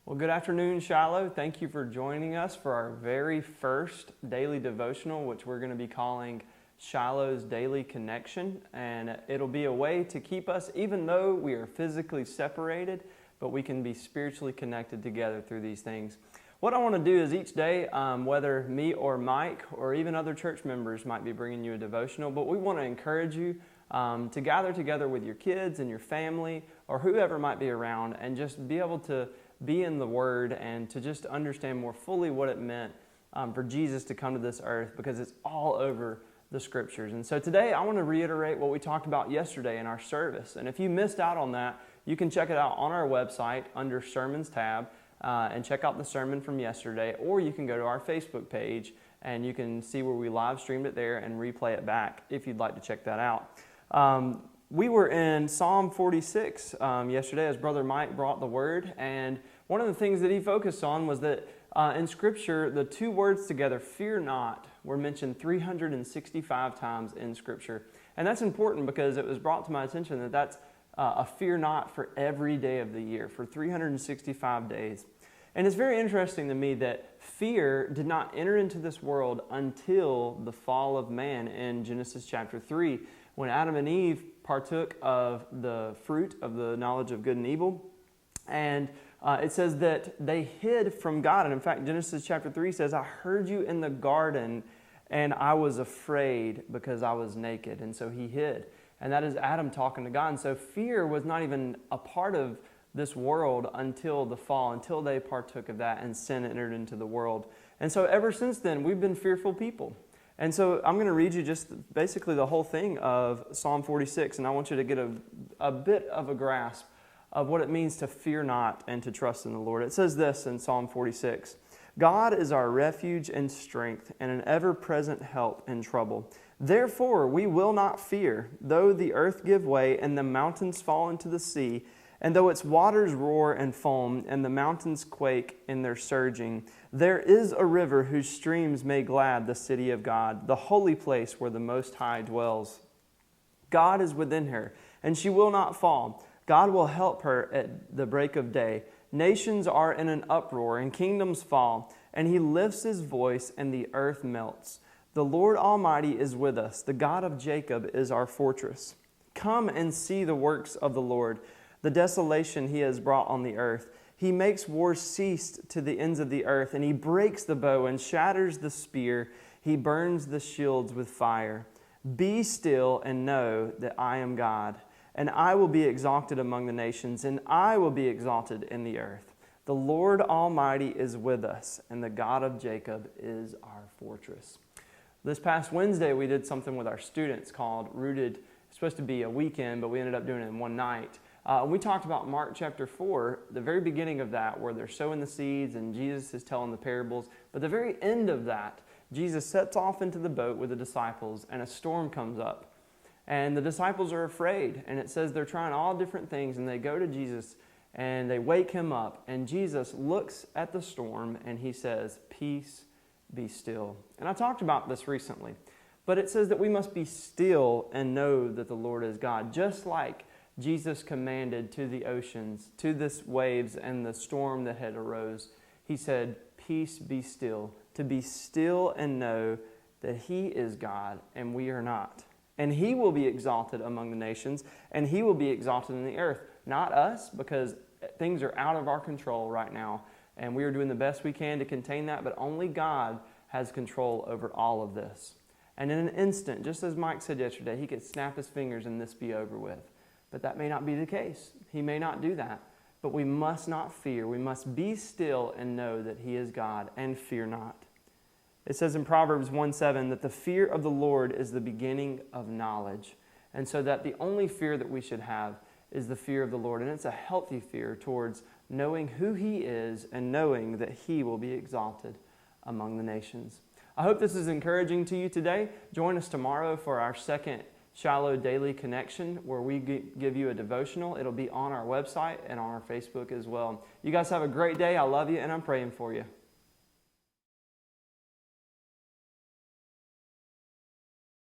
Well, good afternoon, Shiloh. Thank you for joining us for our very first daily devotional, which we're going to be calling Shiloh's Daily Connection. And it'll be a way to keep us, even though we are physically separated, but we can be spiritually connected together through these things. What I want to do is each day, whether me or Mike or even other church members might be bringing you a devotional, but we want to encourage you to gather together with your kids and your family or whoever might be around and just be able to be in the Word and to just understand more fully what it meant for Jesus to come to this earth, because it's all over the Scriptures. And so today I want to reiterate what we talked about yesterday in our service. And if you missed out on that, you can check it out on our website under Sermons tab and check out the sermon from yesterday, or you can go to our Facebook page and you can see where we live streamed it there and replay it back if you'd like to check that out. We were in Psalm 46 yesterday as Brother Mike brought the Word, and one of the things that he focused on was that in Scripture, the two words together, fear not, were mentioned 365 times in Scripture. And that's important because it was brought to my attention that that's a fear not for every day of the year, for 365 days. And it's very interesting to me that fear did not enter into this world until the fall of man in Genesis chapter 3, when Adam and Eve partook of the fruit of the knowledge of good and evil. And it says that they hid from God. And in fact, Genesis chapter 3 says, I heard you in the garden and I was afraid because I was naked. And so he hid. And that is Adam talking to God. And so fear was not even a part of this world until the fall, until they partook of that and sin entered into the world. And so ever since then, we've been fearful people. And so I'm going to read you just basically the whole thing of Psalm 46, and I want you to get a bit of a grasp of what it means to fear not and to trust in the Lord. It says this in Psalm 46, God is our refuge and strength and an ever-present help in trouble. Therefore we will not fear, though the earth give way and the mountains fall into the sea, and though its waters roar and foam, and the mountains quake in their surging. There is a river whose streams make glad the city of God, the holy place where the Most High dwells. God is within her, and she will not fall. God will help her at the break of day. Nations are in an uproar, and kingdoms fall, and he lifts his voice, and the earth melts. The Lord Almighty is with us. The God of Jacob is our fortress. Come and see the works of the Lord, the desolation he has brought on the earth. He makes war cease to the ends of the earth, and he breaks the bow and shatters the spear. He burns the shields with fire. Be still and know that I am God, and I will be exalted among the nations, and I will be exalted in the earth. The Lord Almighty is with us, and the God of Jacob is our fortress. This past Wednesday, we did something with our students called Rooted. It's supposed to be a weekend, but we ended up doing it in one night. We talked about Mark chapter 4, the very beginning of that, where they're sowing the seeds and Jesus is telling the parables. But the very end of that, Jesus sets off into the boat with the disciples and a storm comes up. And the disciples are afraid. And it says they're trying all different things, and they go to Jesus and they wake him up. And Jesus looks at the storm and he says, "Peace, be still." And I talked about this recently. But it says that we must be still and know that the Lord is God. Just like Jesus commanded to the oceans, to the waves and the storm that had arose. He said, "Peace, be still." To be still and know that he is God and we are not. And he will be exalted among the nations and he will be exalted in the earth. Not us, because things are out of our control right now. And we are doing the best we can to contain that, but only God has control over all of this. And in an instant, just as Mike said yesterday, he could snap his fingers and this be over with. But that may not be the case. He may not do that. But we must not fear. We must be still and know that he is God, and fear not. It says in Proverbs 1:7 that the fear of the Lord is the beginning of knowledge. And so that the only fear that we should have is the fear of the Lord. And it's a healthy fear towards knowing who he is and knowing that he will be exalted among the nations. I hope this is encouraging to you today. Join us tomorrow for our second Shiloh Daily Connection, where we give you a devotional. It'll be on our website and on our Facebook as well. You guys have a great day. I love you, and I'm praying for you.